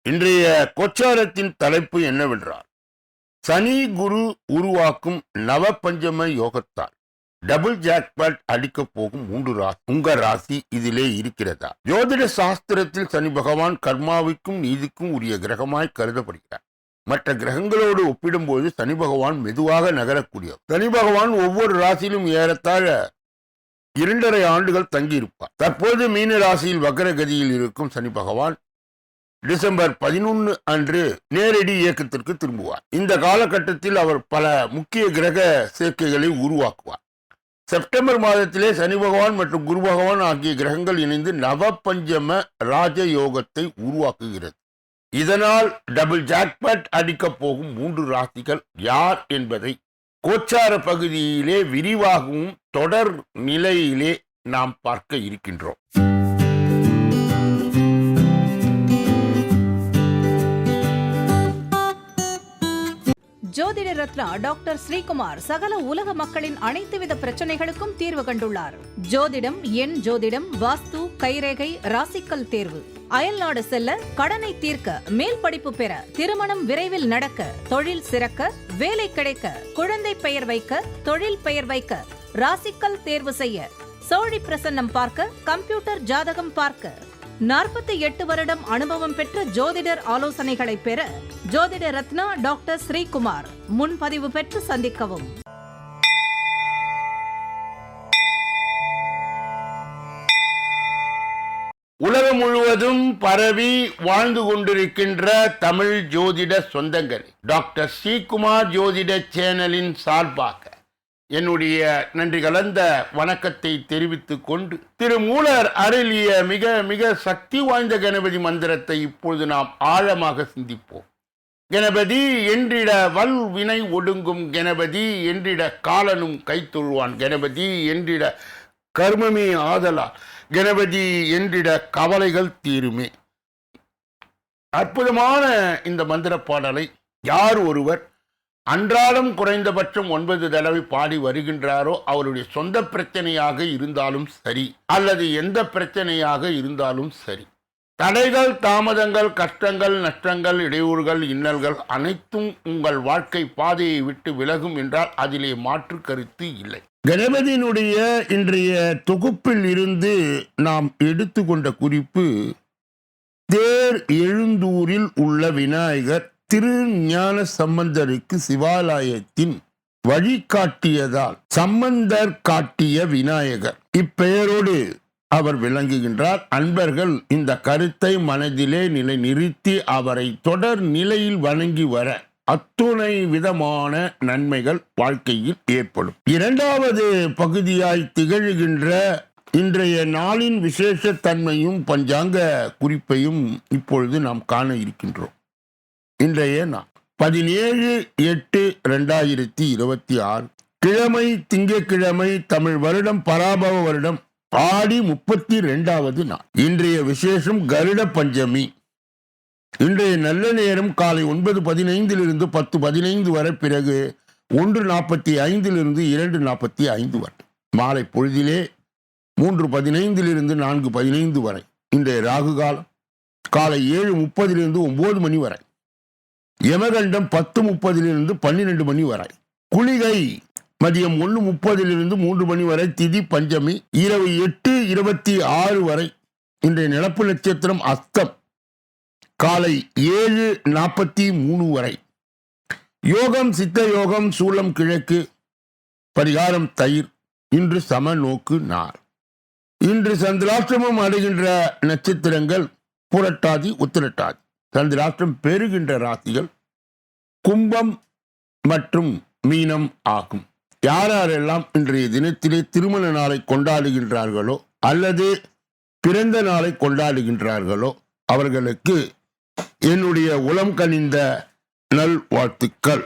இன்றைய கோச்சாரத்தின் தலைப்பு என்னவென்றால், சனி குரு உருவாக்கும் நவபஞ்சம யோகத்தால் டபுள் ஜாக்பாட் அடிக்க போகும் 3 ராசி. உங்க ராசி இதிலே இருக்கிறதா? ஜோதிட சாஸ்திரத்தில் சனி பகவான் கர்மாவுக்கும் நீதிக்கும் உரிய கிரகமாய் கருதப்படுகிறார். மற்ற கிரகங்களோடு ஒப்பிடும்போது சனி பகவான் மெதுவாக நகரக்கூடியவர். சனி பகவான் ஒவ்வொரு ராசியிலும் ஏறத்தாழ 2.5 ஆண்டுகள் தங்கியிருப்பார். தற்போது மீன ராசியில் வக்ரகதியில் இருக்கும் சனி பகவான் டிசம்பர் 11 அன்று நேரடி இயக்கத்திற்கு திரும்புவார். இந்த காலகட்டத்தில் அவர் பல முக்கிய கிரக சேர்க்கைகளை உருவாக்குவார். செப்டம்பர் மாதத்திலே சனி பகவான் மற்றும் குரு பகவான் ஆகிய கிரகங்கள் இணைந்து நவபஞ்சம ராஜயோகத்தை உருவாக்குகிறது. இதனால் டபுள் ஜாக்பாட் அடிக்க போகும் 3 ராசிகள் யார் என்பதை கோச்சார பகுதியிலே விரிவாகவும் தொடர் நிலையிலே நாம் பார்க்க இருக்கின்றோம். ஜோதிட ரத்னா டாக்டர் ஸ்ரீகுமார் சகல உலக மக்களின் அனைத்து வித பிரச்சனைகளுக்கும் தீர்வு கண்டுள்ளார். ஜோதிடம், எண் ஜோதிடம், வாஸ்து, கைரேகை, ராசிக்கல் தேர்வு, அயல்நாடு செல்ல, கடனை தீர்க்க, மேல் படிப்பு பெற, திருமணம் விரைவில் நடக்க, தொழில் சிறக்க, வேலை கிடைக்க, குழந்தை பெயர் வைக்க, தொழில் பெயர் வைக்க, ராசிக்கல் தேர்வு செய்ய, சோழி பிரசன்னம் பார்க்க, கம்ப்யூட்டர் ஜாதகம் பார்க்க, 48 வருடம் அனுபவம் பெற்ற ஜோதிடர் ஆலோசனைகளை பெற ஜோதிட ரத்னா டாக்டர் ஸ்ரீகுமார். முன்பதிவு பெற்று சந்திக்கவும். உலகம் முழுவதும் பரவி வாழ்ந்து கொண்டிருக்கின்ற தமிழ் ஜோதிட சொந்தங்கள், டாக்டர் ஸ்ரீகுமார் ஜோதிட சேனலின் சார்பாக என்னுடைய நன்றி கலந்த வணக்கத்தை தெரிவித்துக் கொண்டு, திருமூலர் அருளிய மிக மிக சக்தி வாய்ந்த கணபதி மந்திரத்தை இப்பொழுது நாம் ஆழமாக சிந்திப்போம். கணபதி என்றிட வல் வினை ஒடுங்கும், கணபதி என்றிட காலனும் கைத்தொழுவான், கணபதி என்றிட கர்மமே ஆதலால், கணபதி என்றிட கவலைகள் தீருமே. அற்புதமான இந்த மந்திர பாடலை யார் ஒருவர் அன்றாடம் குறைந்தபட்சம் 9 தடவை பாடி வருகின்றாரோ, அவருடைய சொந்த பிரச்சனையாக இருந்தாலும் சரி, அல்லது எந்த பிரச்சனையாக இருந்தாலும் சரி, தடைகள், தாமதங்கள், கஷ்டங்கள், நஷ்டங்கள், இடையூறுகள், இன்னல்கள் அனைத்தும் உங்கள் வாழ்க்கை பாதையை விட்டு விலகும் என்றால் அதிலே மாற்று கருத்து இல்லை. கணபதியினுடைய இன்றைய தொகுப்பில் இருந்து நாம் எடுத்துக்கொண்ட குறிப்பு, தேர் எழுந்தூரில் உள்ள விநாயகர் திருஞான சம்பந்தருக்கு சிவாலயத்தின் வழிகாட்டியதால் சம்பந்தர் காட்டிய விநாயகர் இப்பெயரோடு அவர் விளங்குகின்றார். அன்பர்கள் இந்த கருத்தை மனதிலே நிலைநிறுத்தி அவரை தொடர் நிலையில் வணங்கி வர அத்துணை விதமான நன்மைகள் வாழ்க்கையில் ஏற்படும். 2வது பகுதியாய் திகழ்கின்ற இன்றைய நாளின் விசேஷ தன்மையும் பஞ்சாங்க குறிப்பையும் இப்பொழுது நாம் காண இருக்கின்றோம். இன்றைய நாள் 17/8/2026 கிழமை திங்கட்கிழமை, தமிழ் வருடம் பராபவ வருடம் ஆடி 32வது நாள். இன்றைய விசேஷம் கருட பஞ்சமி. இன்றைய நல்ல நேரம் காலை 9:15 10:15 வரை, பிறகு 1:45 2:45 வரை. மாலை பொழுதிலே 3:15 4:15 வரை. இன்றைய ராகு காலம் காலை 7:30 9 மணி வரை. யமகண்டம் 10:30 12 மணி வரை. குளிகை மதியம் 1:30 3 மணி வரை. திதி பஞ்சமி இரவு 8:26 வரை. இன்றைய நிலப்பு நட்சத்திரம் அஸ்தம் காலை 7:43 வரை. யோகம் சித்த யோகம், சூலம் கிழக்கு, பரிகாரம் தயிர். இன்று சம நோக்கு நாள். இன்று சந்திராஷ்டிரமம் அடைகின்ற நட்சத்திரங்கள் புரட்டாதி, உத்திரட்டாதி. சந்திராஷ்டிரம் பெறுகின்ற ராசிகள் கும்பம் மற்றும் மீனம் ஆகும். யாரெல்லாம் இன்றைய தினத்திலே திருமண நாளை கொண்டாடுகின்றார்களோ அல்லது பிறந்த நாளை கொண்டாடுகின்றார்களோ அவர்களுக்கு என்னுடைய உளம் கனிந்த நல்வாழ்த்துக்கள்.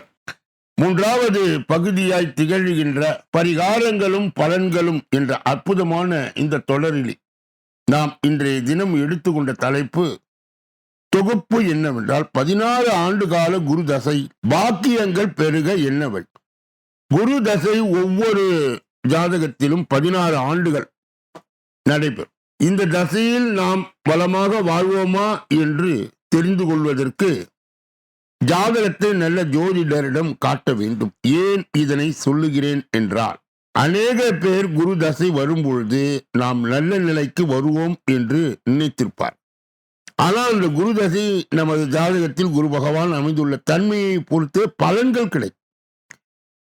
3வது பகுதியாய் திகழ்கின்ற பரிகாரங்களும் பலன்களும் என்ற அற்புதமான இந்த தொடரில் நாம் இன்றைய தினம் எடுத்துக்கொண்ட தலைப்பு தொகுப்பு என்னவென்றால், 16 ஆண்டு கால குரு தசை பாக்கியங்கள் பெருக என்னவள். குரு தசை ஒவ்வொரு ஜாதகத்திலும் 16 ஆண்டுகள் நடைபெறும். இந்த தசையில் நாம் வளமாக வாழ்வோமா என்று தெரிந்து கொள்வதற்கு ஜாதகத்தை நல்ல ஜோதிடரிடம் காட்ட வேண்டும். ஏன் இதனை சொல்லுகிறேன் என்றால், அநேக பேர் குரு தசை வரும்பொழுது நாம் நல்ல நிலைக்கு வருவோம் என்று நினைத்திருப்பார். ஆனால் அந்த குரு தசை நமது ஜாதகத்தில் குரு பகவான் அமைந்துள்ள தன்மையை பொறுத்து பலன்கள் கிடைக்கும்.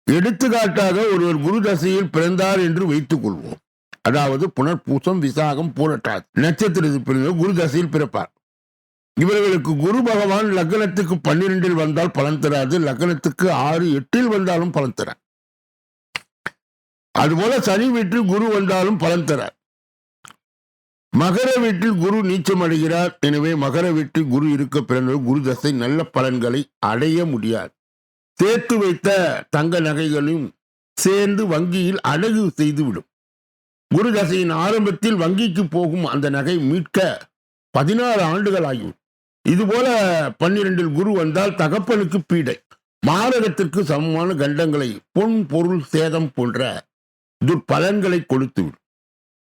எடுத்துக்காட்டாக ஒருவர் குரு தசையில் பிறந்தார் என்று வைத்துக் கொள்வோம். அதாவது புனர்பூசம், விசாகம், பூரட்டாதி நட்சத்திரத்தில் பிறந்த குரு தசையில் பிறப்பார். இவர்களுக்கு குரு பகவான் லக்னத்துக்கு 12 வந்தால் பலன் தராது, லக்னத்துக்கு 6, 8 வந்தாலும் பலன் தரார். அதுபோல சனி வீட்டில் குரு வந்தாலும் பலன் தரார். மகர வீட்டில் குரு நீச்சம் அடைகிறார். எனவே மகர வீட்டில் குரு இருக்க பிறந்த குரு தசை நல்ல பலன்களை அடைய முடியாது. சேர்த்து வைத்த தங்க நகைகளையும் சேர்ந்து வங்கியில் அடகு செய்துவிடும். குரு தசையின் ஆரம்பத்தில் வங்கிக்கு போகும் அந்த நகை மீட்க 16 ஆண்டுகள் ஆகிவிடும். இதுபோல 12 குரு வந்தால் தகப்பனுக்கு பீடை, மாரகத்திற்கு சமமான கண்டங்களை, பொன் பொருள் சேதம் போன்ற துர்பலன்களை கொடுத்துவிடும்.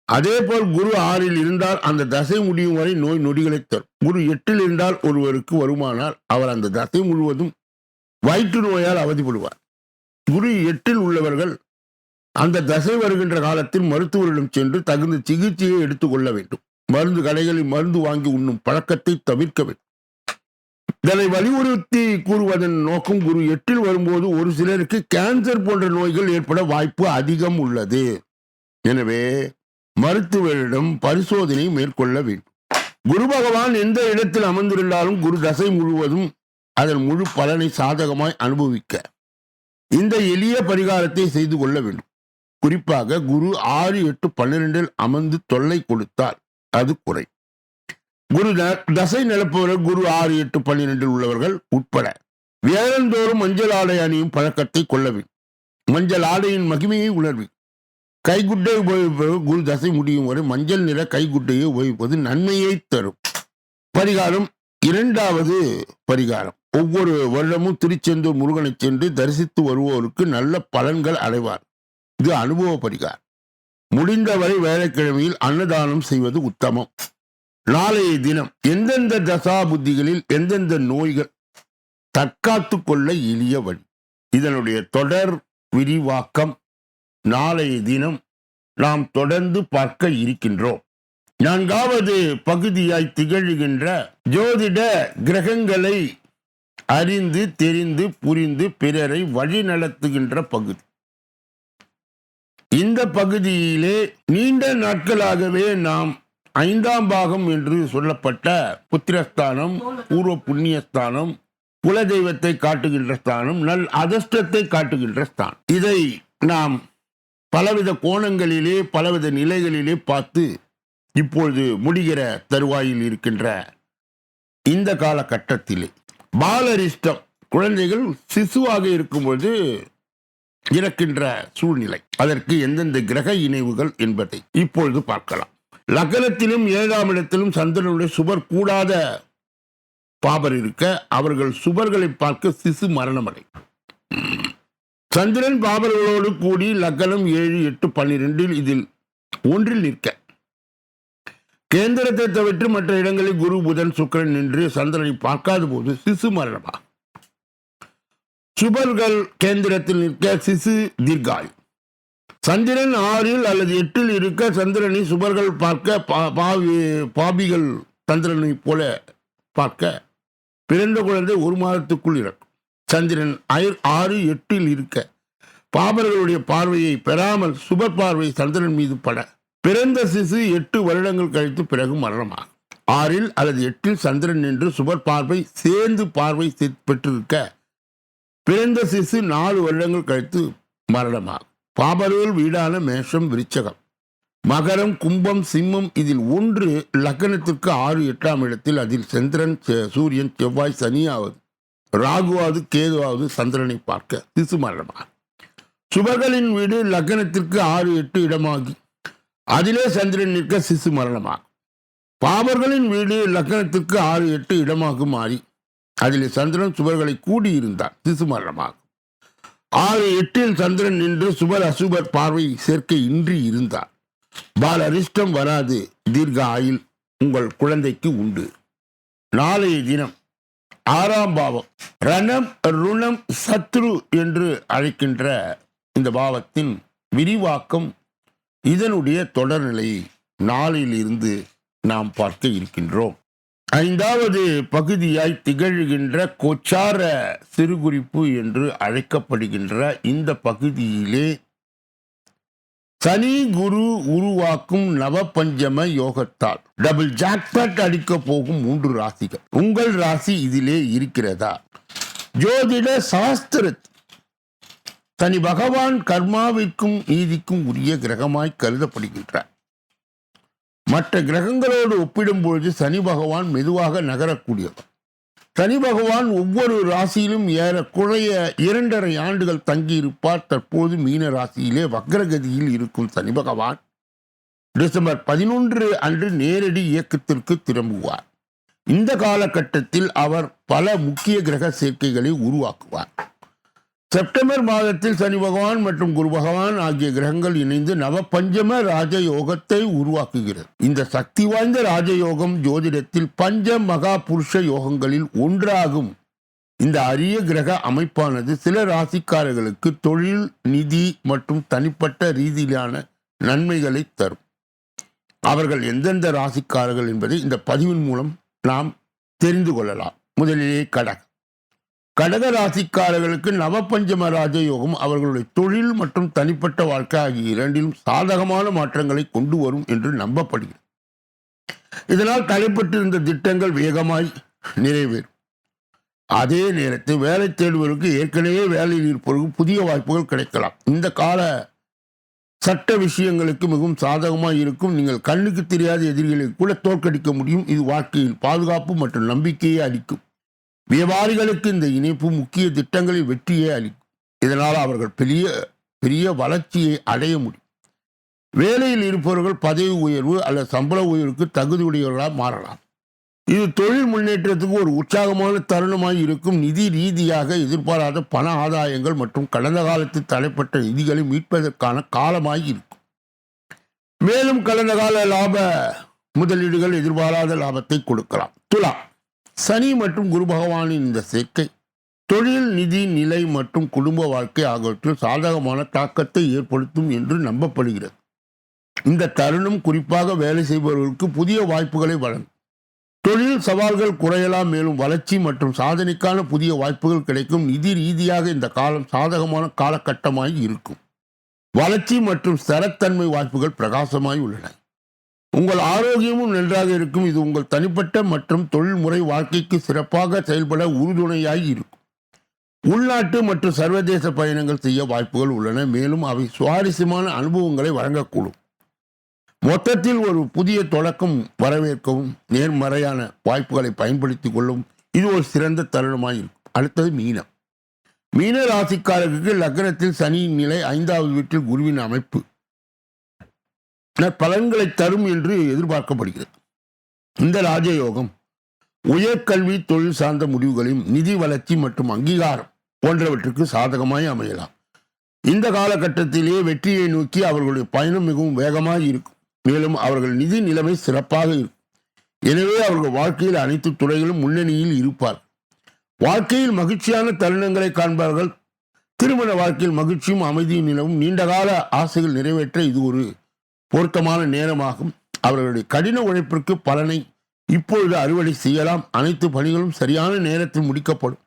அதே போல் குரு 6 இருந்தால் அந்த தசை முடியும் வரை நோய் நொடிகளை தரும். குரு 8 இருந்தால் ஒருவருக்கு வருமானால் அவர் அந்த தசை முழுவதும் வயிற்று நோயால் அவதிப்படுவார். குரு 8 உள்ளவர்கள் அந்த தசை வருகின்ற காலத்தில் மருத்துவரிடம் சென்று தகுந்த சிகிச்சையை எடுத்துக்கொள்ள வேண்டும். மருந்து கடைகளில் மருந்து வாங்கி உண்ணும் பழக்கத்தை தவிர்க்க வேண்டும். இதனை வலியுறுத்தி கூறுவதன் நோக்கம், குரு 8 வரும்போது ஒரு சிலருக்கு கேன்சர் போன்ற நோய்கள் ஏற்பட வாய்ப்பு அதிகம் உள்ளது. எனவே மருத்துவரிடம் பரிசோதனை மேற்கொள்ள வேண்டும். குரு பகவான் எந்த இடத்தில் அமர்ந்திருந்தாலும் குரு தசை முழுவதும் அதன் முழு பலனை சாதகமாய் அனுபவிக்க இந்த எளிய பரிகாரத்தை செய்து கொள்ள வேண்டும். குறிப்பாக குரு 6, 8, 12 அமர்ந்து தொல்லை கொடுத்தால் அது குறை. குரு தசை நிலப்பவர்கள் குரு 6, 8, 12 உள்ளவர்கள் உட்பட வேறந்தோறும் மஞ்சள் ஆடை அணியும் பழக்கத்தை கொள்ள வேண்டும். மஞ்சள் ஆடையின் மகிமையை உணர்வி. கைகுட்டை உபயோகிப்பது குரு தசை முடியும் வரை மஞ்சள் நிற கைகுட்டையை உபயோகிப்பது நன்மையை தரும். பரிகாரம். 2வது பரிகாரம். ஒவ்வொரு வருடமும் திருச்செந்தூர் முருகனை சென்று தரிசித்து வருவோருக்கு நல்ல பலன்கள் அடைவார். இது அனுபவ பரிகாரம். முடிந்தவரை வேலைக்கிழமையில் அன்னதானம் செய்வது உத்தமம். நாளைய தினம் எந்தெந்த தசா புத்திகளில் எந்தெந்த நோய்கள் தற்காத்து கொள்ள எளிய வழி, இதனுடைய தொடர் விரிவாக்கம் நாளைய தினம் நாம் தொடர்ந்து பார்க்க இருக்கின்றோம். 4வது பகுதியாய் திகழ்கின்ற ஜோதிட கிரகங்களை அறிந்து தெரிந்து புரிந்து பிறரை வழி நடத்துகின்ற பகுதி. இந்த பகுதியிலே நீண்ட நாட்களாகவே நாம் 5ஆம் பாகம் என்று சொல்லப்பட்ட புத்திரஸ்தானம், பூர்வ புண்ணியஸ்தானம், குலதெய்வத்தை காட்டுகின்ற ஸ்தானம், நல் அதிர்ஷ்டத்தை காட்டுகின்ற ஸ்தானம், இதை நாம் பலவித கோணங்களிலே பலவித நிலைகளிலே பார்த்து இப்பொழுது முடிகிற தருவாயில் இருக்கின்ற இந்த காலகட்டத்திலே பாலரிஷ்டம், குழந்தைகள் சிசுவாக இருக்கும்போது இறக்கின்ற சூழ்நிலை, அதற்கு எந்தெந்த கிரக இணைவுகள் என்பதை இப்பொழுது பார்க்கலாம். லக்னத்திலும் 7ஆம் இடத்திலும் சந்திரனுடைய சுபர் கூடாத பாபர் இருக்க அவர்கள் சுபர்களை பார்க்க சிசு மரணமடை. சந்திரன் பாபர்களோடு கூடி லக்னம் 7, 8, 12 இதில் ஒன்றில் நிற்க, கேந்திரத்தை தவிர்த்து மற்ற இடங்களில் குரு புதன் சுக்கிரன் நின்று சந்திரனை பார்க்காத போது சிசு மரணமா. சுபர்கள் கேந்திரத்தில் நிற்க சிசு தீர்காய். சந்திரன் 6 அல்லது 8 இருக்க சந்திரனை சுபர்கள் பார்க்க பாபிகள் சந்திரனை போல பார்க்க பிறந்த குழந்தை 1 மாதத்துக்குள் இறக்கும். சந்திரன் 6, 8 இருக்க பாபர்களுடைய பார்வையை பெறாமல் சுபர் பார்வை சந்திரன் மீது பட பிறந்த சிசு 8 வருடங்கள் கழித்து பிறகு மரணமாகும். 6 அல்லது 8 சந்திரன் நின்று சுபர் பார்வை சேர்ந்து பார்வை பெற்றிருக்க பிறந்த சிசு 4 வருடங்கள் கழித்து மரணமாகும். பாபர்கள் வீடான மேஷம், விருச்சகம், மகரம், கும்பம், சிம்மம் இதில் ஒன்று லக்னத்திற்கு 6, 8ஆம் இடத்தில், அதில் சந்திரன், சூரியன், செவ்வாய், சனியாவது, ராகுவாவது, கேதுவாவது சந்திரனை பார்க்க சிசு மரணமாகும். சுபர்களின் வீடு லக்னத்திற்கு 6, 8 இடமாகி அதிலே சந்திரன் நிற்க சிசு மரணமாகும். பாபர்களின் வீடு லக்னத்திற்கு 6, 8 இடமாக மாறி அதிலே சந்திரன் சுபர்களை கூடியிருந்தார், சிசு மரணமாகும். 6, 8 சந்திரன் நின்று சுபர் அசுபர் பார்வை சேர்க்கை இன்றி இருந்தார். பால அரிஷ்டம் வராது, தீர்க்க ஆயுள் உங்கள் குழந்தைக்கு உண்டு. நாளைய தினம் 6ஆம் பாவம் ரணம் ருணம் சத்ரு என்று அழைக்கின்ற இந்த பாவத்தின் விரிவாக்கம், இதனுடைய தொடர்நிலையை நாளிலிருந்து நாம் பார்க்க இருக்கின்றோம். 5வது பகுதியாய் திகழ்கின்ற கோச்சார சிறுகுறிப்பு என்று அழைக்கப்படுகின்ற இந்த பகுதியிலே சனி குரு உருவாக்கும் நவபஞ்சம யோகத்தால் டபுள் ஜாக்பாட் அடிக்க போகும் 3 ராசிகள். உங்கள் ராசி இதிலே இருக்கிறதா? ஜோதிட சாஸ்திரத்தில் சனி பகவான் கர்மாவிற்கும் நீதிக்கும் உரிய கிரகமாய் கருதப்படுகின்றார். மற்ற கிரகங்களோடு ஒப்பிடும்பொழுது சனி பகவான் மெதுவாக நகரக்கூடியவர். சனி பகவான் ஒவ்வொரு ராசியிலும் ஏறக்குறைய 2.5 ஆண்டுகள் தங்கியிருப்பார். தற்போது மீன ராசியிலே வக்ரகதியில் இருக்கும் சனி பகவான் டிசம்பர் 11 அன்று நேரடி இயக்கத்திற்கு திரும்புவார். இந்த காலகட்டத்தில் அவர் பல முக்கிய கிரக சேர்க்கைகளை உருவாக்குவார். செப்டம்பர் மாதத்தில் சனி பகவான் மற்றும் குரு பகவான் ஆகிய கிரகங்கள் இணைந்து நவபஞ்சம ராஜயோகத்தை உருவாக்குகிறது. இந்த சக்தி வாய்ந்த ராஜயோகம் ஜோதிடத்தில் பஞ்ச மகா புருஷ யோகங்களில் ஒன்றாகும். இந்த அரிய கிரக அமைப்பானது சில ராசிக்காரர்களுக்கு தொழில், நிதி மற்றும் தனிப்பட்ட ரீதியிலான நன்மைகளை தரும். அவர்கள் எந்தெந்த ராசிக்காரர்கள் என்பதை இந்த பதிவின் மூலம் நாம் தெரிந்து கொள்ளலாம். முதலிலே கடக ராசிக்காரர்களுக்கு நவபஞ்சம ராஜயோகம் அவர்களுடைய தொழில் மற்றும் தனிப்பட்ட வாழ்க்கை ஆகிய இரண்டிலும் சாதகமான மாற்றங்களை கொண்டு வரும் என்று நம்பப்படுகிறது. இதனால் தடைப்பட்டிருந்த திட்டங்கள் வேகமாய் நிறைவேறும். அதே நேரத்தில் வேலை தேடுவதற்கு ஏற்கனவே வேலையில் இருப்பவர்களுக்கு புதிய வாய்ப்புகள் கிடைக்கலாம். இந்த கால சட்ட விஷயங்களுக்கு மிகவும் சாதகமாக இருக்கும். நீங்கள் கண்ணுக்கு தெரியாத எதிரிகளை கூட தோற்கடிக்க முடியும். இது வாழ்க்கையில் பாதுகாப்பு மற்றும் நம்பிக்கையை அளிக்கும். வியாபாரிகளுக்கு இந்த இணைப்பு முக்கிய திட்டங்களில் வெற்றியை அளிக்கும். இதனால் அவர்கள் பெரிய வளர்ச்சியை அடைய முடியும். வேலையில் இருப்பவர்கள் பதவி உயர்வு அல்லது சம்பள உயர்வுக்கு தகுதியுடையவர்களாக மாறலாம். இது தொழில் முன்னேற்றத்துக்கு ஒரு உற்சாகமான தருணமாய் இருக்கும். நிதி ரீதியாக எதிர்பாராத பண ஆதாயங்கள் மற்றும் கடந்த காலத்தில் தடைப்பட்ட நிதிகளை மீட்பதற்கான காலமாய் இருக்கும். மேலும் கடந்த கால லாப முதலீடுகள் எதிர்பாராத லாபத்தை கொடுக்கலாம். துலா சனி மற்றும் குரு பகவானின் இந்த சேர்க்கை தொழில், நிதி நிலை மற்றும் குடும்ப வாழ்க்கை ஆகியவற்றில் சாதகமான தாக்கத்தை ஏற்படுத்தும் என்று நம்பப்படுகிறது. இந்த தருணம் குறிப்பாக வேலை செய்பவர்களுக்கு புதிய வாய்ப்புகளை வழங்கும். தொழில் சவால்கள் குறையலாம். மேலும் வளர்ச்சி மற்றும் சாதனைக்கான புதிய வாய்ப்புகள் கிடைக்கும். நிதி ரீதியாக இந்த காலம் சாதகமான காலகட்டமாய் இருக்கும். வளர்ச்சி மற்றும் ஸ்திரத்தன்மை வாய்ப்புகள் பிரகாசமாய் உள்ளன. உங்கள் ஆரோக்கியமும் நன்றாக இருக்கும். இது உங்கள் தனிப்பட்ட மற்றும் தொழில்முறை வாழ்க்கைக்கு சிறப்பாக செயல்பட உறுதுணையாய் இருக்கும். உள்நாட்டு மற்றும் சர்வதேச பயணங்கள் செய்ய வாய்ப்புகள் உள்ளன. மேலும் அவை சுவாரஸ்யமான அனுபவங்களை வழங்கக்கூடும். மொத்தத்தில் ஒரு புதிய தொடக்கம் வரவேற்கவும் நேர்மறையான வாய்ப்புகளை பயன்படுத்திக் கொள்ளவும் இது ஒரு சிறந்த தருணமாய் இருக்கும். அடுத்தது மீன ராசிக்காரர்களுக்கு லக்னத்தில் சனியின் நிலை, 5வது வீட்டில் குருவின் அமைப்பு பலன்களை தரும் என்று எதிர்பார்க்கப்படுகிறது. இந்த ராஜயோகம் உயர்கல்வி, தொழில் சார்ந்த முடிவுகளையும் நிதி வளர்ச்சி மற்றும் அங்கீகாரம் போன்றவற்றுக்கு சாதகமாய் அமையலாம். இந்த காலகட்டத்திலேயே வெற்றியை நோக்கி அவர்களுடைய பயணம் மிகவும் வேகமாக இருக்கும். மேலும் அவர்கள் நிதி நிலைமை சிறப்பாக இருக்கும். எனவே அவர்கள் வாழ்க்கையில் அனைத்து துறைகளும் முன்னணியில் இருப்பார். வாழ்க்கையில் மகிழ்ச்சியான தருணங்களை காண்பார்கள். திருமண வாழ்க்கையில் மகிழ்ச்சியும் அமைதியும் நிலவும். நீண்டகால ஆசைகள் நிறைவேற்ற இது ஒரு பொருத்தமான நேரமாகும். அவர்களுடைய கடின உழைப்பிற்கு பலனை இப்பொழுது அறுவடை செய்யலாம். அனைத்து பணிகளும் சரியான நேரத்தில் முடிக்கப்படும்.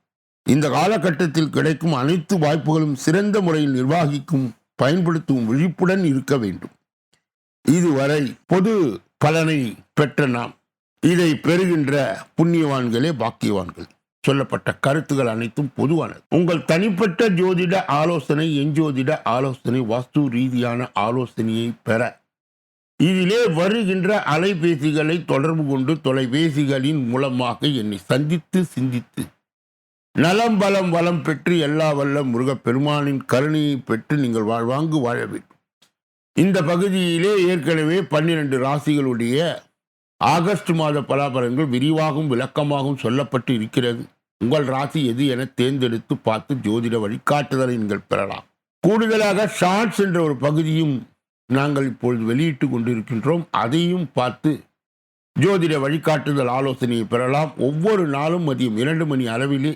இந்த காலகட்டத்தில் கிடைக்கும் அனைத்து வாய்ப்புகளும் சிறந்த முறையில் நிர்வாகிக்கும் பயன்படுத்தும் விழிப்புடன் இருக்க வேண்டும். இதுவரை பொது பலனை பெற்ற நாம் இதை பெறுகின்ற புண்ணியவான்களே பாக்கியவான்கள். சொல்லப்பட்ட கருத்துகள் அனைத்தும் பொதுவானது. உங்கள் தனிப்பட்ட ஜோதிட ஆலோசனை, எஞ்சோதிட ஆலோசனை, வாஸ்து ரீதியான ஆலோசனையை பெற இதிலே வருகின்ற அலைபேசிகளை தொடர்பு கொண்டு தொலைபேசிகளின் மூலமாக என்னை சந்தித்து சிந்தித்து நலம் பலம் வளம் பெற்று எல்லா வல்ல முருகப்பெருமானின் கருணையை பெற்று நீங்கள் வாழ்வாங்கு வாழ வேண்டும். இந்த பகுதியிலே ஏற்கனவே 12 ராசிகளுடைய ஆகஸ்ட் மாத பலாபலன்கள் விரிவாகவும் விளக்கமாகவும் சொல்லப்பட்டு இருக்கிறது. உங்கள் ராசி எது என தேர்ந்தெடுத்து பார்த்து ஜோதிட வழிகாட்டுதலை நீங்கள் பெறலாம். கூடுதலாக ஷார்ட்ஸ் என்ற ஒரு பகுதியும் நாங்கள் இப்பொழுது வெளியிட்டு கொண்டிருக்கின்றோம். அதையும் பார்த்து ஜோதிட வழிகாட்டுதல் ஆலோசனையை பெறலாம். ஒவ்வொரு நாளும் மதியம் 2 மணி அளவிலே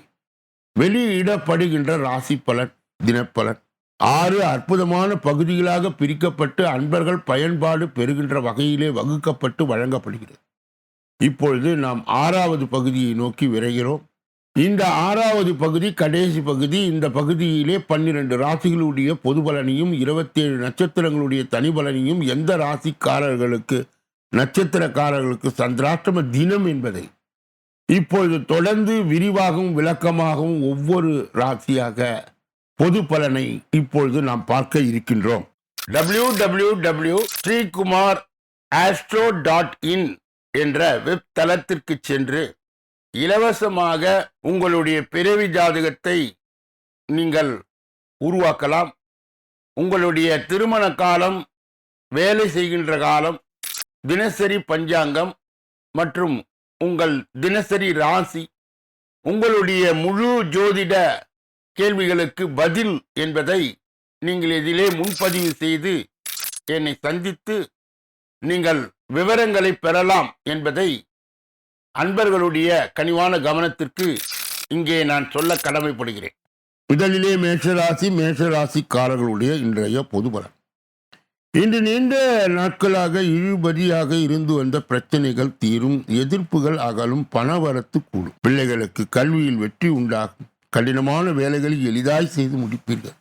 வெளியிடப்படுகின்ற ராசி பலன், தினப்பலன் 6 அற்புதமான பகுதிகளாக பிரிக்கப்பட்டு அன்பர்கள் பயன்பாடு பெறுகின்ற வகையிலே வகுக்கப்பட்டு வழங்கப்படுகிறது. இப்பொழுது நாம் 6வது பகுதியை நோக்கி விரைகிறோம். இந்த 6வது பகுதி கடைசி பகுதி. இந்த பகுதியிலே 12 ராசிகளுடைய பொது பலனையும் 27 நட்சத்திரங்களுடைய தனி பலனையும், எந்த ராசிக்காரர்களுக்கு நட்சத்திரக்காரர்களுக்கு சந்திராஷ்டம தினம் என்பதை இப்பொழுது தொடர்ந்து விரிவாகவும் விளக்கமாகவும் ஒவ்வொரு ராசியாக பொது பலனை இப்பொழுது நாம் பார்க்க இருக்கின்றோம். www.sreekumar.astro.in என்ற வெப் தளத்திற்கு சென்று இலவசமாக உங்களுடைய பிறவி ஜாதகத்தை நீங்கள் உருவாக்கலாம். உங்களுடைய திருமண காலம், வேலை செய்கின்ற காலம், தினசரி பஞ்சாங்கம் மற்றும் உங்கள் தினசரி ராசி, உங்களுடைய முழு ஜோதிட கேள்விகளுக்கு பதில் என்பதை நீங்கள் இதிலே முன்பதிவு செய்து என்னை சந்தித்து நீங்கள் விவரங்களை பெறலாம் என்பதை அன்பர்களுடைய கனிவான கவனத்திற்கு இங்கே நான் சொல்ல கடமைப்படுகிறேன். முதலிலே மேஷராசிக்காரர்களுடைய இன்றைய பொது பலன். இன்று நீண்ட நாட்களாக இழுபறியாக இருந்து வந்த பிரச்சனைகள் தீரும், எதிர்ப்புகள் அகலும், பணவரத்து கூடும், பிள்ளைகளுக்கு கல்வியில் வெற்றி உண்டாகும், கடினமான வேலைகளை எளிதாய் செய்து முடிப்பீர்கள்,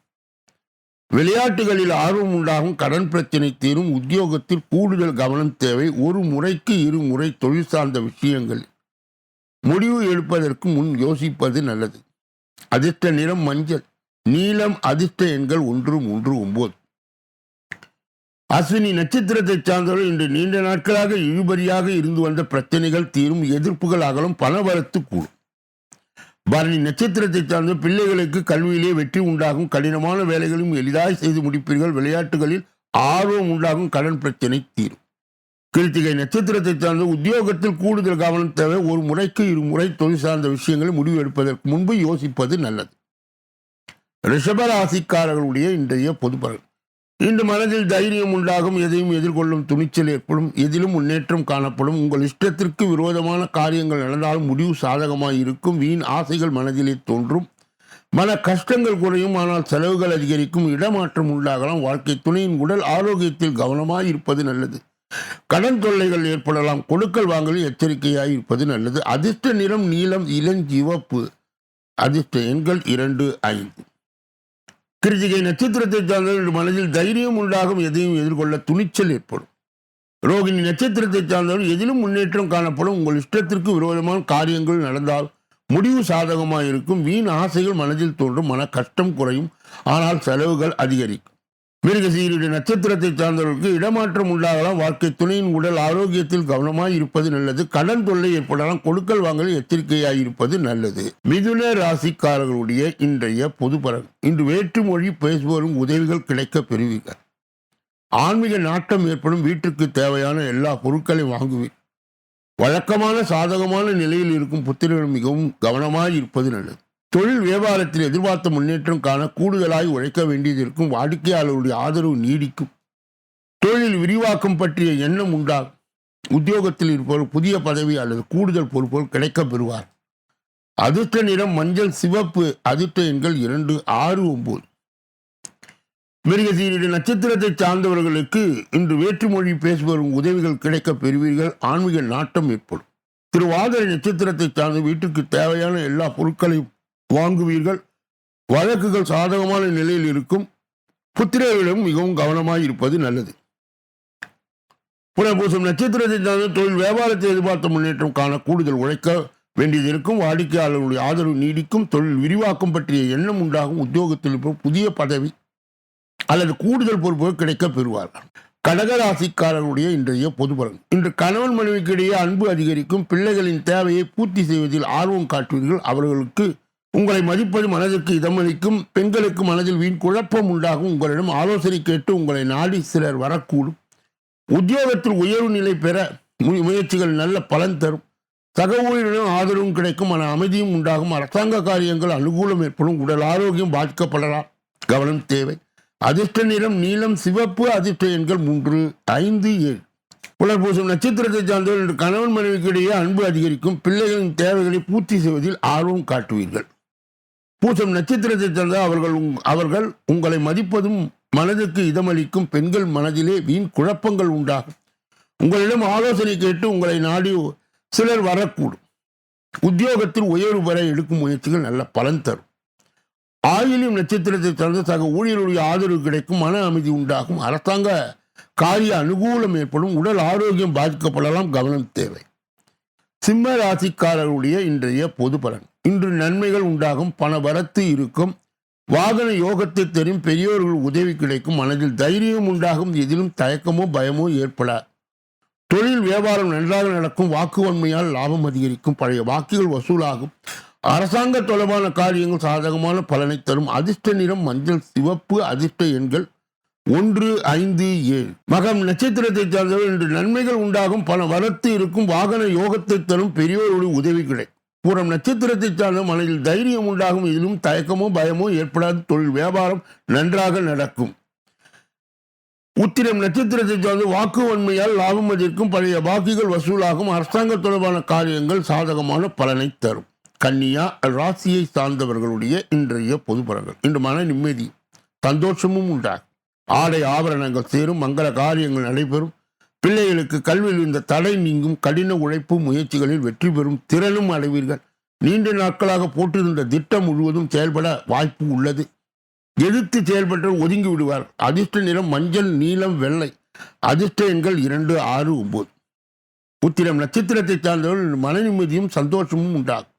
விளையாட்டுகளில் ஆர்வம் உண்டாகும், கடன் பிரச்சனை தீரும், உத்தியோகத்தில் கூடுதல் கவனம் தேவை, ஒரு முறைக்கு 2 முறை தொழில் சார்ந்த விஷயங்கள் முடிவு எடுப்பதற்கு முன் யோசிப்பது நல்லது. அதிர்ஷ்ட நிறம் மஞ்சள், நீலம், அதிர்ஷ்ட எண்கள் 139. அஸ்வினி நட்சத்திரத்தை சார்ந்தவர்கள் இன்று நீண்ட நாட்களாக இழுபறியாக இருந்து வந்த பிரச்சனைகள் தீரும், எதிர்ப்புகள் அகலும், பணவரத்து கூடும். பரணி நட்சத்திரத்தை சார்ந்த பிள்ளைகளுக்கு கல்வியிலே வெற்றி உண்டாகும், கடினமான வேலைகளும் எளிதாய் செய்து முடிப்பீர்கள், விளையாட்டுகளில் ஆர்வம் உண்டாகும், கடன் பிரச்சனை தீரும். கிருத்திகை நட்சத்திரத்தை சார்ந்த உத்தியோகத்தில் கூடுதல் கவனம் தேவை, ஒரு முறைக்கு 2 முறை தொழில் சார்ந்த விஷயங்களை முடிவு எடுப்பதற்கு முன்பு யோசிப்பது நல்லது. ரிஷபராசிக்காரர்களுடைய இன்றைய பொது பலன். இன்று மனதில் தைரியம் உண்டாகும், எதையும் எதிர்கொள்ளும் துணிச்சல் ஏற்படும், எதிலும் முன்னேற்றம் காணப்படும், உங்கள் இஷ்டத்திற்கு விரோதமான காரியங்கள் நடந்தாலும் முடிவு சாதகமாய் இருக்கும், வீண் ஆசைகள் மனதிலே தோன்றும், மன கஷ்டங்கள் குறையும், ஆனால் செலவுகள் அதிகரிக்கும், இடமாற்றம் உண்டாகலாம், வாழ்க்கை துணையின் உடல் ஆரோக்கியத்தில் கவனமாய் இருப்பது நல்லது, கடன் தொல்லைகள் ஏற்படலாம், கொடுக்கல் வாங்கலில் எச்சரிக்கையாய் இருப்பது நல்லது. அதிர்ஷ்ட நிறம் நீலம், இளஞ்சிவப்பு, அதிர்ஷ்ட எண்கள் 2, 5. கிருத்திகை நட்சத்திரத்தை சார்ந்தவர்கள் மனதில் தைரியம் உண்டாகும், எதையும் எதிர்கொள்ள துணிச்சல் ஏற்படும். ரோகிணி நட்சத்திரத்தை சார்ந்தவர்கள் எதிலும் முன்னேற்றம் காணப்படும், உங்கள் இஷ்டத்திற்கு விரோதமான காரியங்கள் நடந்தால் முடிவு சாதகமாக இருக்கும், வீண் ஆசைகள் மனதில் தோன்றும், மன கஷ்டம் குறையும், ஆனால் செலவுகள் அதிகரிக்கும். மிருகசீரியுடைய நட்சத்திரத்தை சார்ந்தவர்களுக்கு இடமாற்றம் உண்டாகலாம், வாழ்க்கை துணையின் உடல் ஆரோக்கியத்தில் கவனமாய் இருப்பது நல்லது, கடன் தொல்லை ஏற்படலாம், கொடுக்கல் வாங்கலில் எச்சரிக்கையாய் இருப்பது நல்லது. மிதுன ராசிக்காரர்களுடைய இன்றைய பொது பலன். இன்று வேற்று மொழி பேசுவோரும் உதவிகள் கிடைக்க பெறுவீர்கள், ஆன்மீக நாட்டம் ஏற்படும், வீட்டுக்கு தேவையான எல்லா பொருட்களையும் வாங்குவீர், வழக்கமான சாதகமான நிலையில் இருக்கும் புத்திரர்கள் மிகவும் கவனமாய் இருப்பது நல்லது. தொழில் வியாபாரத்தில் எதிர்பார்த்த முன்னேற்றம் காண கூடுதலாய் உழைக்க வேண்டியது இருக்கும், வாடிக்கையாளருடைய ஆதரவு நீடிக்கும், தொழில் விரிவாக்கம் பற்றிய எண்ணம் உண்டாகும், உத்தியோகத்தில் இருப்பவர் புதிய பதவி அல்லது கூடுதல் பொறுப்புகள் கிடைக்க பெறுவார். அதிர்ஷ்ட நிறம் மஞ்சள், சிவப்பு, அதிர்ஷ்ட எண்கள் 2, 6, 9. மிருகசீரியுடைய நட்சத்திரத்தை சார்ந்தவர்களுக்கு இன்று வேற்றுமொழி பேசுவரும் உதவிகள் கிடைக்க பெறுவீர்கள், ஆன்மீக நாட்டம் ஏற்படும். திருவாதிரை நட்சத்திரத்தை சார்ந்த வீட்டுக்கு தேவையான எல்லா பொருட்களையும் வாங்குவீர்கள், வழக்குகள் சாதகமான நிலையில் இருக்கும், புத்திரர்களிடம் மிகவும் கவனமாய் இருப்பது நல்லது. புனர்பூசம் நட்சத்திரத்தை சார்ந்த தொழில் வியாபாரத்தை எதிர்பார்த்த முன்னேற்றம் காண கூடுதல் உழைக்க வேண்டியது இருக்கும், வாடிக்கையாளர்களுடைய ஆதரவு நீடிக்கும், தொழில் விரிவாக்கம் பற்றிய எண்ணம் உண்டாகும், உத்தியோகத்தில் புதிய பதவி அல்லது கூடுதல் பொறுப்புகள் கிடைக்க பெறுவார்கள். கடகராசிக்காரர்களுடைய இன்றைய பொது பலன். இன்று கணவன் மனைவிக்கு இடையே அன்பு அதிகரிக்கும், பிள்ளைகளின் தேவையை பூர்த்தி செய்வதில் ஆர்வம் காட்டுவீர்கள், அவர்களுக்கு உங்களை மதிப்பது மனதிற்கு இதமளிக்கும், பெண்களுக்கு மனதில் வீண் குழப்பம் உண்டாகும், உங்களிடம் ஆலோசனை கேட்டு உங்களை நாடி சிலர் வரக்கூடும், உத்தியோகத்தில் உயர்வு நிலை பெற முயற்சிகள் நல்ல பலன் தரும், சக ஊழியரிடம் ஆதரவும் கிடைக்கும், மன அமைதியும் உண்டாகும், அரசாங்க காரியங்கள் அனுகூலம் ஏற்படும், உடல் ஆரோக்கியம் பாதிக்கப்படலாம், கவனம் தேவை. அதிர்ஷ்ட நிறம் நீலம், சிவப்பு, அதிர்ஷ்ட எண்கள் 3, 5, 7. புனர்பூசம் நட்சத்திரத்தை சார்ந்தவர்கள் இன்று கணவன் மனைவிக்கு இடையே அன்பு அதிகரிக்கும். பிள்ளைகளின் தேவைகளை பூர்த்தி செய்வதில் ஆர்வம் காட்டுவீர்கள். பூசம் நட்சத்திரத்தை சார்ந்த அவர்கள் உங்களை மதிப்பதும் மனதுக்கு இதமளிக்கும். பெண்கள் மனதிலே வீண் குழப்பங்கள் உண்டாகும். உங்களிடம் ஆலோசனை கேட்டு உங்களை நாடி சிலர் வரக்கூடும். உத்தியோகத்தில் உயர்வு பெற எடுக்கும் முயற்சிகள் நல்ல பலன் தரும். ஆயிலியம் நட்சத்திரத்தை சார்ந்த சக ஊழியர்களுடைய ஆதரவு கிடைக்கும். மன அமைதி உண்டாகும். அரசாங்க காரிய அனுகூலம் ஏற்படும். உடல் ஆரோக்கியம் பாதிக்கப்படலாம், கவனம் தேவை. சிம்ம ராசிக்காரர்களுடைய இன்றைய பொது பலன். இன்று நன்மைகள் உண்டாகும். பண வரத்து இருக்கும். வாகன யோகத்தை தெரியும். பெரியோர்கள் உதவி கிடைக்கும். மனதில் தைரியம் உண்டாகும். எதிலும் தயக்கமோ பயமோ ஏற்படாது. தொழில் வியாபாரம் நன்றாக நடக்கும். வாக்குவன்மையால் லாபம் அதிகரிக்கும். பழைய வாக்குகள் வசூலாகும். அரசாங்க தொடர்பான காரியங்கள் சாதகமான பலனை தரும். அதிர்ஷ்ட நிறம் மஞ்சள் சிவப்பு. அதிர்ஷ்ட எண்கள் 1, 5, 7. மகம் நட்சத்திரத்தை சார்ந்தவர் இன்று நன்மைகள் உண்டாகும். பண வரத்து இருக்கும். வாகன யோகத்தை தரும். பெரியோருடைய உதவி கிடைக்கும். பூரம் நட்சத்திரத்தை சார்ந்த மனதில் தைரியம் உண்டாகும். இதிலும் தயக்கமோ பயமோ ஏற்படாது. தொழில் வியாபாரம் நன்றாக நடக்கும். உத்திரம் நட்சத்திரத்தை சார்ந்து வாக்குவன்மையால் லாபம் அதிகரிக்கும். பழைய பாக்கிகள் வசூலாகும். அரசாங்க தொடர்பான காரியங்கள் சாதகமான பலனை தரும். கன்னியா ராசியை சார்ந்தவர்களுடைய இன்றைய பொது பலன்கள். இன்று மன நிம்மதி சந்தோஷமும் உண்டாகும். ஆடை ஆபரணங்கள் சேரும். மங்கள காரியங்கள் நடைபெறும். பிள்ளைகளுக்கு கல்வியில் இந்த தடை நீங்கும். கடின உழைப்பு முயற்சிகளில் வெற்றி பெறும் திறனும் அடைவீர்கள். நீண்ட நாட்களாக போட்டிருந்த திட்டம் முழுவதும் செயல்பட வாய்ப்பு உள்ளது. எதிர்த்து செயல்பட்டு ஒதுங்கி விடுவார். அதிர்ஷ்ட நிறம் மஞ்சள் நீலம் வெள்ளை. அதிர்ஷ்ட எண்கள் 2, 6, 9. உத்திரம் நட்சத்திரத்தை சார்ந்தவர்கள் மன நிம்மதியும் சந்தோஷமும் உண்டாகும்.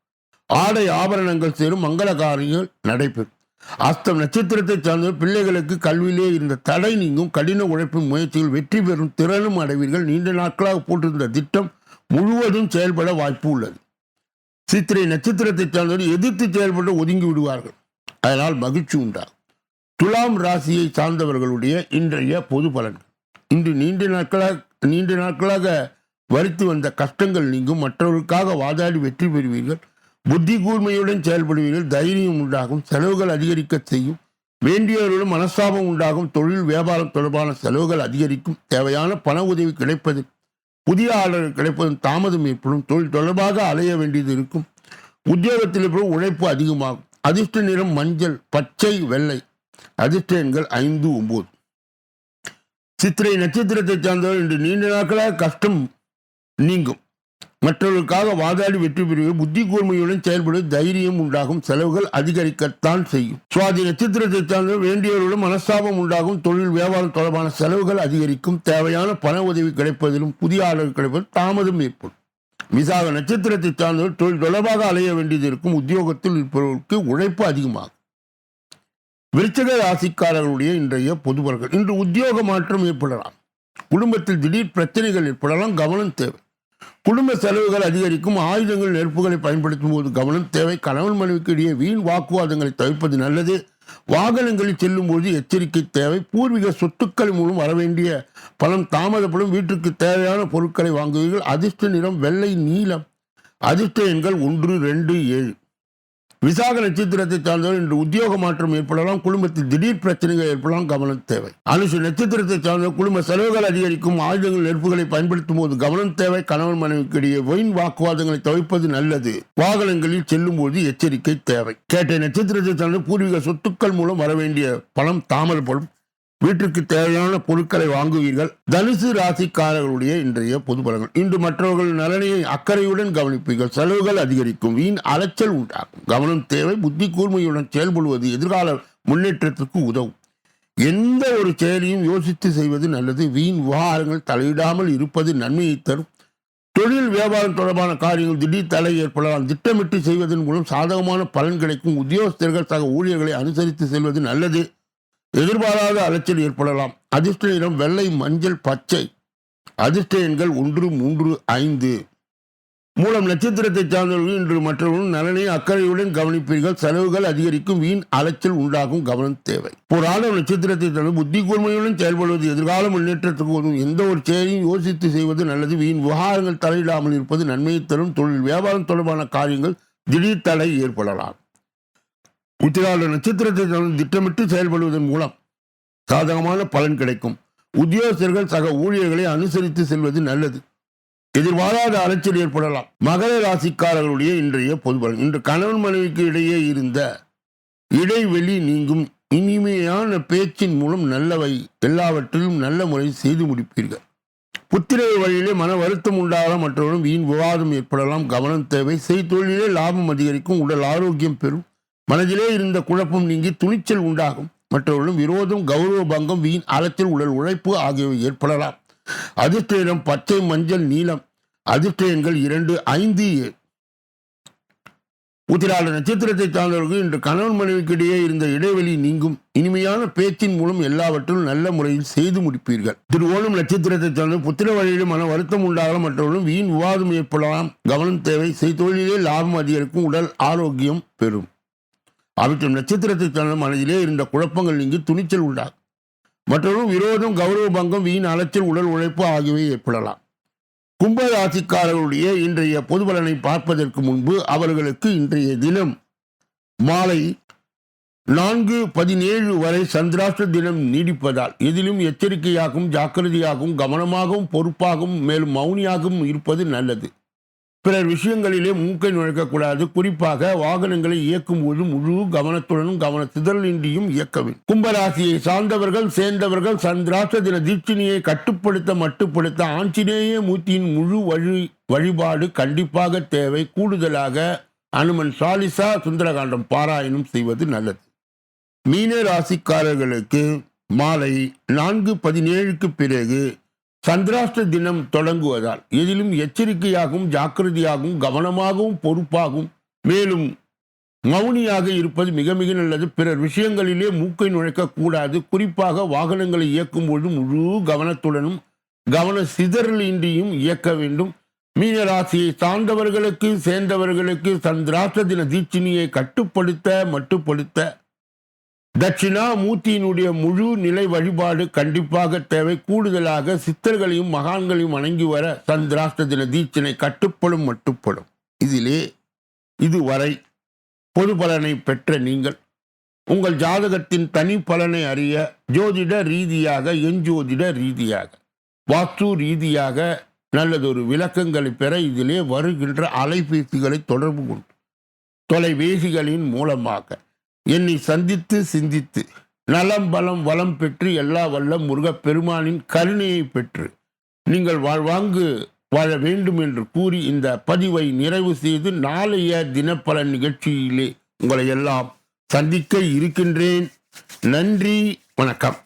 ஆடை ஆபரணங்கள் சேரும். மங்கள காரியங்கள் நடைபெறும். அஸ்தம் நட்சத்திரத்தை சார்ந்தவர் பிள்ளைகளுக்கு கல்வியிலே இருந்த தடை நீங்கும். கடின உழைப்பின் முயற்சிகள் வெற்றி பெறும் திறனும் அடைவீர்கள். நீண்ட நாட்களாக போட்டிருந்த திட்டம் முழுவதும் செயல்பட வாய்ப்பு உள்ளது. சித்திரை நட்சத்திரத்தை சார்ந்தவர் எதிர்த்து செயல்பட்டு ஒதுங்கி விடுவார்கள். அதனால் மகிழ்ச்சி உண்டாகும். துலாம் ராசியை சார்ந்தவர்களுடைய இன்றைய பொது பலன்கள். இன்று நீண்ட நாட்களாக வரித்து வந்த கஷ்டங்கள் நீங்கும். மற்றவர்களுக்காக வாதாடி வெற்றி பெறுவீர்கள். புத்தி கூர்மையுடன் செயல்படுவீர்கள். தைரியம் உண்டாகும். செலவுகள் அதிகரிக்க செய்யும். வேண்டியவர்களும் மனஸ்தாபம் உண்டாகும். தொழில் வியாபாரம் தொடர்பான செலவுகள் அதிகரிக்கும். தேவையான பண உதவி கிடைப்பது, புதிய ஆர்டர்கள் கிடைப்பதும் தாமதம் ஏற்படும். தொழில் தொடர்பாக அலைய வேண்டியது இருக்கும். உத்தியோகத்தில் உழைப்பு அதிகமாகும். அதிர்ஷ்ட நிறம் மஞ்சள் பச்சை வெள்ளை. அதிர்ஷ்ட எண்கள் 5, 9. சித்திரை நட்சத்திரத்தை சார்ந்தவர் இன்று நீண்ட நாட்களாக கஷ்டம் நீங்கும். மற்றவர்களுக்காக வாதாடி வெற்றி பெறுவீர்கள். புத்தி கூர்மையுடன் செயல்படுவது தைரியம் உண்டாகும். செலவுகள் அதிகரிக்கத்தான் செய்யும். சுவாதி நட்சத்திரத்தை சார்ந்தவர் வேண்டியவர்களும் மனஸ்தாபம் உண்டாகும். தொழில் வியாபாரம் தொடர்பான செலவுகள் அதிகரிக்கும். தேவையான பண உதவி கிடைப்பதிலும் புதிய ஆர்டர் கிடைப்பதிலும் தாமதம் ஏற்படும். விசாக நட்சத்திரத்தை சார்ந்தவர் தொழில் தொடர்பாக அலைய வேண்டியது இருக்கும். உத்தியோகத்தில் இருப்பவர்களுக்கு உழைப்பு அதிகமாகும். விருச்சிக ராசிக்காரர்களுடைய இன்றைய பொது பலன்கள். இன்று உத்தியோக மாற்றம் ஏற்படலாம். குடும்பத்தில் திடீர் பிரச்சனைகள் ஏற்படலாம், கவனம் தேவை. குடும்ப செலவுகள் அதிகரிக்கும். ஆயுதங்கள் நெருப்புகளை பயன்படுத்தும் போது கவனம் தேவை. கணவன் மனைவிக்கு இடையே வீண் வாக்குவாதங்களை தவிர்ப்பது நல்லது. வாகனங்களில் செல்லும் போது எச்சரிக்கை தேவை. பூர்வீக சொத்துக்கள் மூலம் வரவேண்டிய பணம் தாமதப்படும். வீட்டிற்கு தேவையான பொருட்களை வாங்குவீர்கள். அதிர்ஷ்ட நிறம் வெள்ளை நீலம். அதிர்ஷ்ட எண்கள் 1, 2, 7. விசாக நட்சத்திரத்தை சார்ந்தவர் இன்று உத்தியோக மாற்றம் ஏற்படலாம். குடும்பத்தில் திடீர் பிரச்சனைகள் ஏற்படலாம், கவனம் தேவை. அனுஷ நட்சத்திரத்தை சார்ந்த குடும்ப செலவுகள் அதிகரிக்கும். ஆயுதங்கள் நெருப்புகளை பயன்படுத்தும் போது கவனம் தேவை. கணவன் மனைவிக்கு இடையே வீண் வாக்குவாதங்களை தவிர்ப்பது நல்லது. வாகனங்களில் செல்லும் போது எச்சரிக்கை தேவை. கேட்டை நட்சத்திரத்தை சார்ந்த பூர்வீக சொத்துக்கள் மூலம் வரவேண்டிய பணம் தாமதப்படும். வீட்டிற்கு தேவையான பொருட்களை வாங்குவீர்கள். தனுசு ராசிக்காரர்களுடைய இன்றைய பொது பலன்கள். இன்று மற்றவர்கள் நலனை அக்கறையுடன் கவனிப்பீர்கள். செலவுகள் அதிகரிக்கும். வீண் அலைச்சல் உண்டாகும். கவனம் தேவை. புத்தி கூர்மையுடன் செயல்படுவது எதிர்கால முன்னேற்றத்திற்கு உதவும். எந்த ஒரு செயலையும் யோசித்து செய்வது நல்லது. வீண் விவகாரங்கள் தலையிடாமல் இருப்பது நன்மையை தரும். தொழில் வியாபாரம் தொடர்பான காரியங்கள் திடீர் தடை ஏற்படலாம். திட்டமிட்டு செய்வதன் மூலம் சாதகமான பலன் கிடைக்கும். உத்தியோகஸ்தர்கள் சக ஊழியர்களை அனுசரித்து செல்வது நல்லது. எதிர்பாராத அலைச்சல் ஏற்படலாம். அதிர்ஷ்ட நிறம் வெள்ளை மஞ்சள் பச்சை. அதிர்ஷ்ட எண்கள் 1, 3, 5. மூலம் நட்சத்திரத்தை சார்ந்தவர்கள் இன்று மற்றவர்கள் நலனை அக்கறையுடன் கவனிப்பீர்கள். செலவுகள் அதிகரிக்கும். வீண் அலைச்சல் உண்டாகும், கவனம் தேவை. போராட நட்சத்திரத்தை சார்ந்த புத்தி கூர்மையுடன் செயல்படுவது எதிர்கால முன்னேற்றத்துக்கு உதவும். எந்த ஒரு செயலையும் யோசித்து செய்வது நல்லது. வீண் விவகாரங்கள் தலையிடாமல் இருப்பது நன்மையை தரும். தொழில் வியாபாரம் தொடர்பான காரியங்கள் திடீர் தடை ஏற்படலாம். உத்திராட நட்சத்திரத்தை திட்டமிட்டு செயல்படுவதன் மூலம் சாதகமான பலன் கிடைக்கும். உத்தியோகஸ்தர்கள் சக ஊழியர்களை அனுசரித்து செல்வது நல்லது. எதிர்பாராத அலைச்சல் ஏற்படலாம். மகர ராசிக்காரர்களுடைய இன்றைய பொதுபலன். இன்று கணவன் மனைவிக்கு இடையே இருந்த இடைவெளி நீங்கும். இனிமையான பேச்சின் மூலம் நல்லவை எல்லாவற்றிலும் நல்ல முறையில் செய்து முடிப்பீர்கள். புத்திரை வழியிலே மன வருத்தம் உண்டாகலாம். மற்றவர்களும் வீண் விவாதம் ஏற்படலாம். கவனம் தேவை. செய்தொழிலே லாபம் அதிகரிக்கும். உடல் ஆரோக்கியம் பெறும். மனதிலே இருந்த குழப்பம் நீங்கி துணிச்சல் உண்டாகும். மற்றவர்களும் விரோதம், கௌரவ பங்கம், வீண் அலத்தில் உடல் உழைப்பு ஆகியவை ஏற்படலாம். அதிர்ஷ்ட இனம் பச்சை, மஞ்சள், நீலம். அதிர்ஷ்ட எண்கள் 2, 5, 7. உத்திராட நட்சத்திரத்தை சார்ந்தவர்கள் இன்று கணவன் மனைவிக்கு இடையே இருந்த இடைவெளி நீங்கும். இனிமையான பேச்சின் மூலம் எல்லாவற்றிலும் நல்ல முறையில் செய்து முடிப்பீர்கள். திருவோணம் நட்சத்திரத்தை சார்ந்த புத்திர வழியிலும் மன வருத்தம் உண்டாகலாம். மற்றவர்களும் வீண் விவாதம் ஏற்படலாம். கவனம் தேவை. செய்தொழிலே லாபம் அதிகரிக்கும். உடல் ஆரோக்கியம் பெறும். அவற்றின் நட்சத்திரத்தை சார்ந்த மனதிலே இருந்த குழப்பங்கள் நீங்கி துணிச்சல் உண்டாகும். மற்றவர்களும் விரோதம், கௌரவ பங்கம், வீண் அலைச்சல், உடல் உழைப்பு ஆகியவை ஏற்படலாம். கும்ப ராசிக்காரர்களுடைய இன்றைய பொது பலனை பார்ப்பதற்கு முன்பு அவர்களுக்கு இன்றைய தினம் மாலை 4:17 வரை சந்திராஷ்ட தினம் நீடிப்பதால் எதிலும் எச்சரிக்கையாகவும் ஜாக்கிரதையாகவும் கவனமாகவும் பொறுப்பாகவும் மேலும் மௌனியாகவும் இருப்பது நல்லது. பிறர் விஷயங்களிலே மூக்கை நுழைக்கக்கூடாது. குறிப்பாக வாகனங்களை இயக்கும் போது முழு கவனத்துடனும் கவன சிதறலின்றியும் இயக்க வேண்டும். கும்பராசியை சார்ந்தவர்கள் சேர்ந்தவர்கள் சந்திராஷ்ட தின தீட்சணியை மட்டுப்படுத்த ஆஞ்சநேய மூர்த்தியின் முழு வழிபாடு கண்டிப்பாக தேவை. கூடுதலாக அனுமன் சாலிசா, சுந்தரகாண்டம் பாராயணம் செய்வது நல்லது. மீன ராசிக்காரர்களுக்கு மாலை 4:17 பிறகு சந்திராஷ்ட தினம் தொடங்குவதால் எதிலும் எச்சரிக்கையாகவும் ஜாக்கிரதையாகவும் கவனமாகவும் பொறுப்பாகவும் மேலும் மௌனியாக இருப்பது மிக மிக நல்லது. பிறர் விஷயங்களிலே மூக்கை நுழைக்கக்கூடாது. குறிப்பாக வாகனங்களை இயக்கும் போது முழு கவனத்துடனும் கவன சிதறலின்றியும் இயக்க வேண்டும். மீனராசியை சார்ந்தவர்களுக்கு சேர்ந்தவர்களுக்கு சந்திராஷ்ட தின தீட்சணியை மட்டுப்படுத்த தட்சிணா மூர்த்தியினுடைய முழு நிலை வழிபாடு கண்டிப்பாக தேவை. கூடுதலாக சித்தர்களையும் மகான்களையும் வணங்கி வர சந்திராஷ்ட தின தீட்சணை மட்டுப்படும். இதிலே இதுவரை பொது பலனை பெற்ற நீங்கள் உங்கள் ஜாதகத்தின் தனி பலனை அறிய ஜோதிட ரீதியாக, எஞ்சோதிட ரீதியாக, வாஸ்து ரீதியாக நல்லதொரு விளக்கங்களை பெற இதிலே வருகின்ற அலைபேசிகளை தொடர்பு கொண்டு தொலைபேசிகளின் மூலமாக என்னை சந்தித்து சிந்தித்து நலம் பலம் வளம் பெற்று எல்லா வல்ல முருகப் பெருமானின் கருணையை பெற்று நீங்கள் வாழ வேண்டும் என்று கூறி இந்த பதிவை நிறைவு செய்து நாளைய தினப்பலன் நிகழ்ச்சியிலே உங்களை எல்லாம் சந்திக்க இருக்கின்றேன். நன்றி, வணக்கம்.